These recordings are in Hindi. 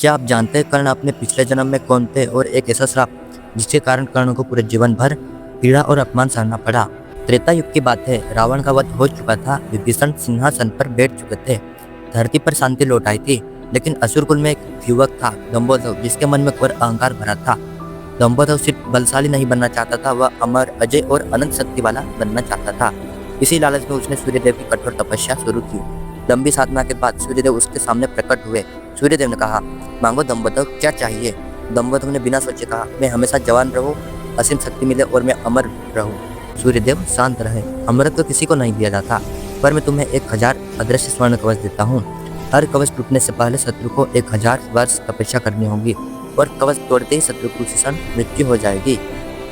क्या आप जानते हैं कर्ण अपने पिछले जन्म में कौन थे और एक ऐसा श्राप जिसके कारण कर्ण को पूरे जीवन भर पीड़ा और अपमान सहना पड़ा। त्रेता युग की बात है। रावण का वध हो चुका था। विभीषण सिंहासन पर बैठ चुके थे। धरती पर शांति लौट आई थी। लेकिन असुर कुल में एक युवक था, दंभोदर, जिसके मन में घोर अहंकार भरा था। दंभोदर सिर्फ बलशाली नहीं बनना चाहता था, वह अमर, अजय और अनंत शक्ति वाला बनना चाहता था। इसी लालच में उसने सूर्यदेव की कठोर तपस्या शुरू की। लंबी साधना के बाद सूर्यदेव उसके सामने प्रकट हुए। सूर्यदेव ने कहा, मांगो दंभोदर, क्या चाहिए? दंभोदर ने बिना सोचे कहा, मैं हमेशा जवान रहूं, असीम शक्ति मिले और मैं अमर रहूं। सूर्यदेव शांत रहे। अमृत तो किसी को नहीं दिया जाता, पर मैं तुम्हें 1000 अदृश्य स्वर्ण कवच देता हूँ। हर कवच टूटने से पहले शत्रु को 1000 वर्ष तपस्या करनी होगी और कवच तोड़ते ही शत्रु की उसी क्षण मृत्यु हो जाएगी।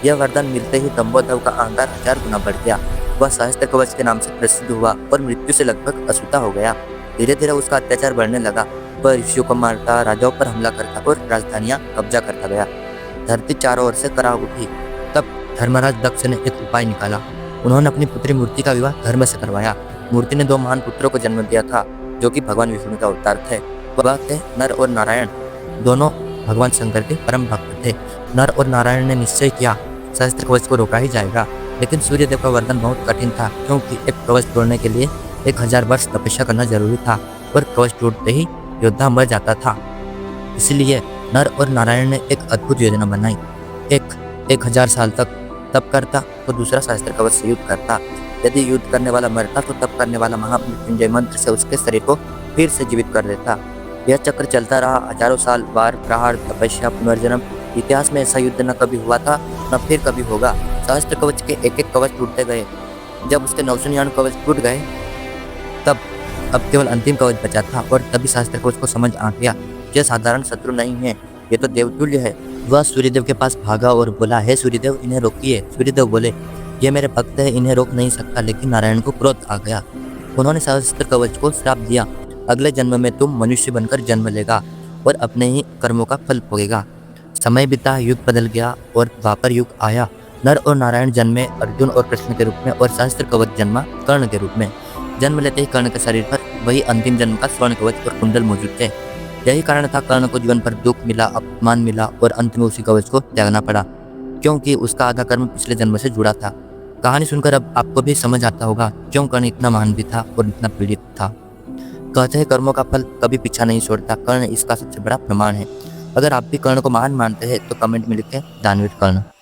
यह वरदान मिलते ही दंभोदर का अहंकार 1000 गुना बढ़ गया। वह सहस्त्र कवच के नाम से प्रसिद्ध हुआ और मृत्यु से लगभग अछूता हो गया। धीरे धीरे उसका अत्याचार बढ़ने लगा। वह ऋषियों को मारता, राजाओं पर हमला करता और राजधानियां कब्जा करता गया। धरती चारों ओर से कराह उठी। तब धर्मराज दक्ष ने एक उपाय निकाला। उन्होंने अपनी पुत्री मूर्ति का विवाह धर्म से करवाया। मूर्ति ने 2 महान पुत्रों को जन्म दिया था, जो कि भगवान विष्णु का अवतार थे। वह थे नर और नारायण। दोनों भगवान शंकर के परम भक्त थे। नर और नारायण ने निश्चय किया, सहस्त्र कवच को रोका ही जाएगा। लेकिन सूर्यदेव का वरदान बहुत कठिन था, क्योंकि एक कवच तोड़ने के लिए 1000 वर्ष तपस्या करना जरूरी था और कवच टूटते ही योद्धा मर जाता था। इसलिए नर और नारायण ने एक अद्भुत योजना बनाई। एक 1000 साल तक तप करता तो दूसरा सहस्त्र कवच से युद्ध करता। यदि युद्ध करने वाला मरता तो तप करने वाला महामृत्युंजय मंत्र से उसके शरीर को फिर से जीवित कर देता। यह चक्र चलता रहा हजारों साल। वार, प्रहार, तपस्या, पुनर्जन्म। इतिहास में ऐसा युद्ध न कभी हुआ था, न फिर कभी होगा। सहस्त्र कवच के एक एक कवच टूटते गए। जब उसके 999 कवच टूट गए, तब अब केवल अंतिम कवच बचा था और तभी सहस्त्र कवच को समझ आ गया, यह साधारण शत्रु नहीं है, ये तो देवतुल्य है। वह सूर्यदेव के पास भागा और बोला, हे सूर्यदेव, इन्हें रोकिए। सूर्यदेव बोले, ये मेरे भक्त है, इन्हें रोक नहीं सकता। लेकिन नारायण को क्रोध आ गया। उन्होंने सहस्त्र कवच को श्राप दिया, अगले जन्म में तुम मनुष्य बनकर जन्म लेगा और अपने ही कर्मों का फल भोगेगा। समय बीता, युग बदल गया और द्वापर युग आया। नर और नारायण जन्मे, अर्जुन और कृष्ण के रूप में, और सहस्त्र कवच जन्मा कर्ण के रूप में। जन्म लेते ही कर्ण के शरीर पर वही अंतिम जन्म का स्वर्ण कवच और कुंडल मौजूद थे। यही कारण था कर्ण को जीवन भर दुख मिला, अपमान मिला और अंत में उसी कवच को त्यागना पड़ा, क्योंकि उसका आधा कर्म पिछले जन्म से जुड़ा था। कहानी सुनकर अब आपको भी समझ आता होगा क्यों कर्ण इतना महान भी था और इतना पीड़ित था। कहते हैं कर्मों का फल कभी पीछा नहीं छोड़ता। कर्ण इसका सबसे बड़ा प्रमाण है। अगर आप भी कर्ण को महान मानते हैं तो कमेंट में लिखें दानवीर कर्ण।